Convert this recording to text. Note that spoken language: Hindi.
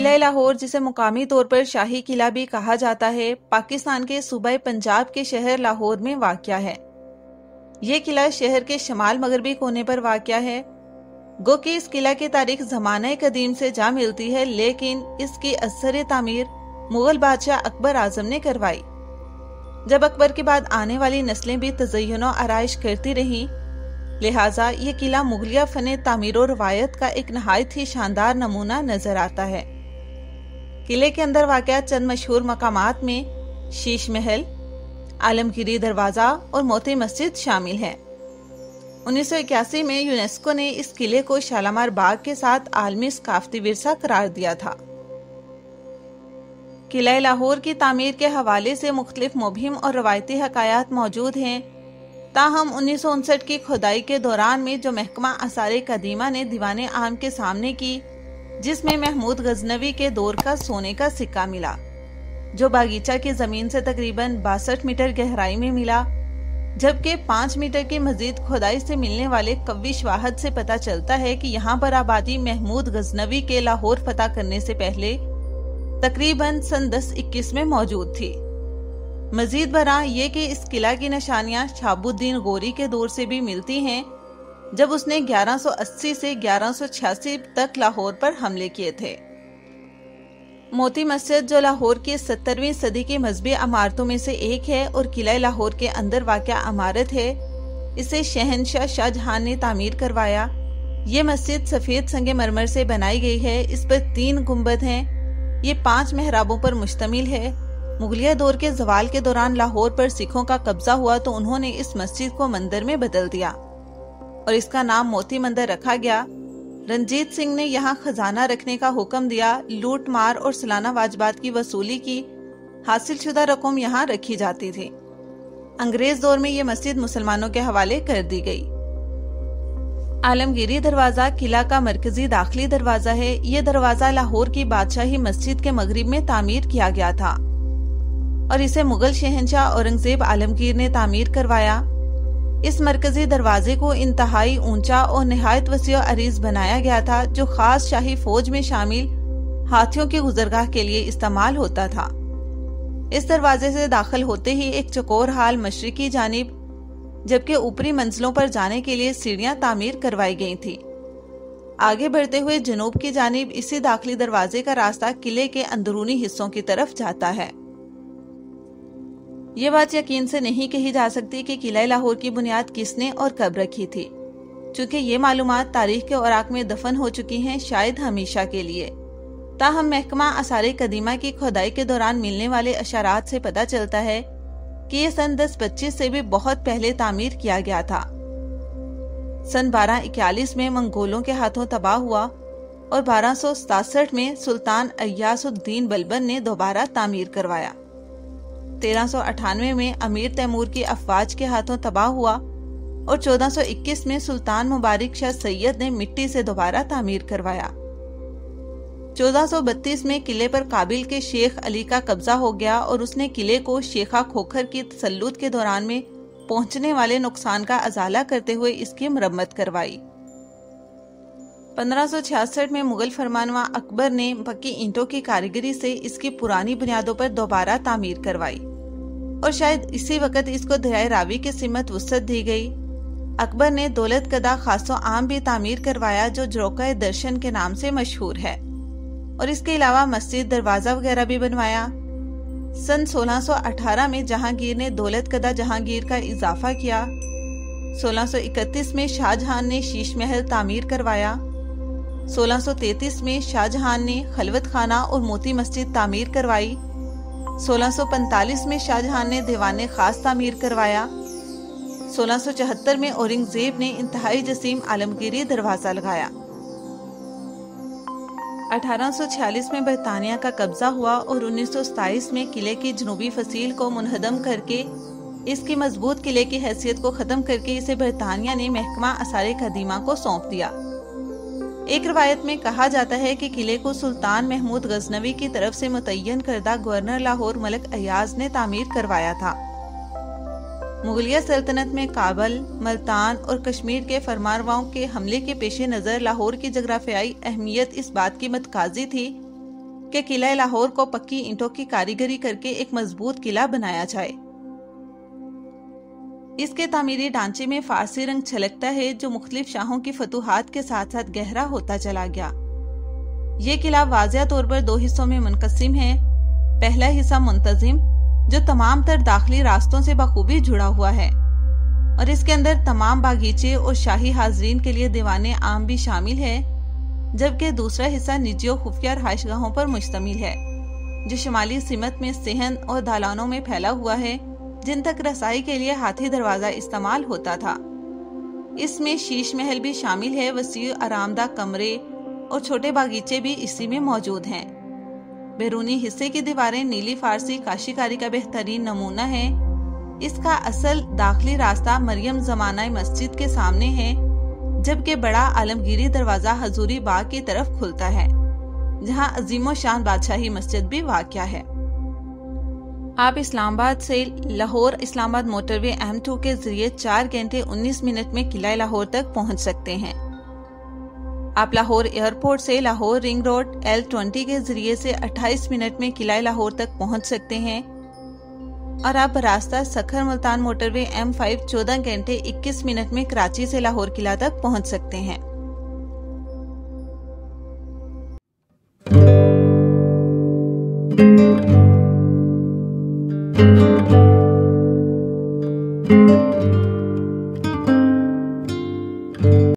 किला लाहौर, जिसे मुकामी तौर पर शाही किला भी कहा जाता है, पाकिस्तान के सूबे पंजाब के शहर लाहौर में वाक़या है। ये किला शहर के शमाल मगरबी कोने पर वाक़या है। गो कि इस किला की तारीख ज़माना कदीम से जा मिलती है, लेकिन इसकी असर तामीर मुगल बादशाह अकबर आजम ने करवाई। जब अकबर के बाद आने वाली नस्लें भी तज़य्युन और आराइश करती रहीं, लिहाजा ये किला मुगलिया फ़न तामीर और रवायत का एक नहायत ही शानदार नमूना नजर आता है। किले के अंदर वाक़या चंद मशहूर मकामात में शीश महल, आलमगीरी दरवाज़ा और मोती मस्जिद शामिल है। 1981 में यूनेस्को ने इस किले को शालामार बाग के साथ आलमी सकाफती विरसा करार दिया था। किला लाहौर की तामीर के हवाले से मुख्तलिफ मुबहिम और रवायती हकायात मौजूद हैं। ताहम 1959 की खुदाई के दौरान में जो महकमा आसार कदीमा ने दीवाने आम के सामने की, जिसमें महमूद गजनवी के दौर का सोने का सिक्का मिला, जो बागीचा की जमीन से तकरीबन 62 मीटर गहराई में मिला, जबकि 5 मीटर की मजीद खुदाई से मिलने वाले कव्वी शवाहद से पता चलता है कि यहाँ पर आबादी महमूद गजनवी के लाहौर फतह करने से पहले तकरीबन सन 1021 में मौजूद थी। मजीद बरा ये कि इस किला की निशानियां शहाबुद्दीन गौरी के दौर से भी मिलती हैं, जब उसने 1180 से 1186 तक लाहौर पर हमले किए थे। मोती मस्जिद, जो लाहौर की 17वीं सदी की मजहबी इमारतों में से एक है और किला लाहौर के अंदर वाक़या इमारत है, इसे शहनशाह शाहजहां ने तामीर करवाया। ये मस्जिद सफ़ेद संगमरमर से बनाई गई है। इस पर 3 गुंबद हैं। ये 5 मेहराबों पर मुश्तमिल है। मुगलिया दौर के जवाल के दौरान लाहौर पर सिखों का कब्जा हुआ तो उन्होंने इस मस्जिद को मंदिर में बदल दिया और इसका नाम मोती मंदिर रखा गया। रंजीत सिंह ने यहाँ खजाना रखने का हुक्म दिया। लूट मार और सालाना वाजबात की वसूली की हासिल शुदा रकम यहाँ रखी जाती थी। अंग्रेज दौर में ये मस्जिद मुसलमानों के हवाले कर दी गई। आलमगीरी दरवाजा किला का मरकजी दाखिली दरवाजा है। ये दरवाजा लाहौर की बादशाही मस्जिद के मगरिब में तामीर किया गया था और इसे मुगल शहंशाह औरंगजेब आलमगीर ने तामीर करवाया। इस मरकजी दरवाजे को इंतहाई ऊंचा और निहायत वसी और अरीज बनाया गया था, जो खास शाही फौज में शामिल हाथियों की गुजरगाह के लिए इस्तेमाल होता था। इस दरवाजे से दाखिल होते ही एक चौकोर हाल मशरिकी जानिब, जबकि ऊपरी मंजिलों पर जाने के लिए सीढ़ियां तामीर करवाई गई थी। आगे बढ़ते हुए जनूब की जानिब इसी दाखिली दरवाजे का रास्ता किले के अंदरूनी हिस्सों की तरफ जाता है। ये बात यकीन से नहीं कही जा सकती कि किला लाहौर की बुनियाद किसने और कब रखी थी, चूँकि ये मालूमात तारीख के औराक में दफन हो चुकी हैं, शायद हमेशा के लिए। ताहम महकमा आसार कदीमा की खुदाई के दौरान मिलने वाले अशारात से पता चलता है कि ये सन 1025 से भी बहुत पहले तामीर किया गया था। सन 1241 में मंगोलों के हाथों तबाह हुआ और 1267 में सुल्तान अय्यासुद्दीन बलबन ने दोबारा तामीर करवाया। 1398 में अमीर तैमूर की अफवाज के हाथों तबाह हुआ और 1421 में सुल्तान मुबारक शाह सैयद ने मिट्टी से दोबारा तामीर करवाया। 1432 में किले पर काबिल के शेख अली का कब्जा हो गया और उसने किले को शेखा खोखर की तसल्लुत के दौरान में पहुंचने वाले नुकसान का अजाला करते हुए इसकी मरम्मत करवाई। 1566 में मुगल फरमानवा अकबर ने पक्की ईंटों की कारीगरी से इसकी पुरानी बुनियादों पर दोबारा तामीर करवाई और शायद इसी वक्त इसको दरियाए रावी की सिमत वुसअत दी गई। अकबर ने दौलत कदा खासो आम भी तामीर करवाया, जो जरोका दर्शन के नाम से मशहूर है, और इसके अलावा मस्जिद, दरवाजा वगैरह भी बनवाया। सन 1618 में जहांगीर ने दौलत कदा जहांगीर का इजाफा किया। 1631 में शाहजहां ने शीश महल तामीर करवाया। 1633 में शाहजहां ने खलवत खाना और मोती मस्जिद तामीर करवाई। 1645 में शाहजहां ने दीवाने खास तामीर करवाया। 1674 में औरंगजेब ने इंतहाई जसीम आलमगीरी दरवाजा लगाया। 1846 में बरतानिया का कब्जा हुआ और 1927 में किले की जनूबी फसील को मुनहदम करके इसकी मजबूत किले की हैसियत को खत्म करके इसे बरतानिया ने महकमा आसार कदीमा को सौंप दिया। एक रवायत में कहा जाता है कि किले को सुल्तान महमूद गजनवी की तरफ से मुतय्यन करदा गवर्नर लाहौर मलिक अयाज ने तामीर करवाया था। मुगलिया सल्तनत में काबल, मुल्तान और कश्मीर के फरमानरवाओं के हमले के पेश नज़र लाहौर की जगराफियाई अहमियत इस बात की मतकाजी थी कि किला लाहौर को पक्की ईंटों की कारीगरी करके एक मजबूत किला बनाया जाए। इसके तामीरी ढांचे में फारसी रंग छलकता है, जो मुख्तलिफ शाहों की फतूहात के साथ साथ गहरा होता चला गया। ये किला वाज़िया तौर पर 2 हिस्सों में मुनक़सिम है। पहला हिस्सा मुंतजिम, जो तमाम तर दाखिली रास्तों से बखूबी जुड़ा हुआ है, और इसके अंदर तमाम बागीचे और शाही हाजरीन के लिए दीवाने आम भी शामिल है, जबकि दूसरा हिस्सा निजी और खुफिया रहायशगाहों पर मुश्तमिल है, जो शुमाली सिमत में सेहन और दालानों में फैला हुआ है, जिन तक रसाई के लिए हाथी दरवाजा इस्तेमाल होता था। इसमें शीश महल भी शामिल है। वसी आरामदा कमरे और छोटे बागीचे भी इसी में मौजूद हैं। बैरूनी हिस्से की दीवारें नीली फारसी काशीकारी का बेहतरीन नमूना है। इसका असल दाखिली रास्ता मरियम जमाना मस्जिद के सामने है, जबकि बड़ा आलमगीरी दरवाजा हजूरी बाग की तरफ खुलता है, जहां अजीमो शान बादशाही मस्जिद भी वाक़या है। आप इस्लामाबाद से लाहौर इस्लामाबाद मोटरवे M2 के जरिए 4 घंटे 19 मिनट में किला लाहौर तक पहुंच सकते हैं। आप लाहौर एयरपोर्ट से लाहौर रिंग रोड L20 के जरिए से 28 मिनट में किला लाहौर तक पहुंच सकते हैं, और आप रास्ता सखर मुल्तान मोटरवे M5 14 घंटे 21 मिनट में कराची से लाहौर किला तक पहुंच सकते हैं।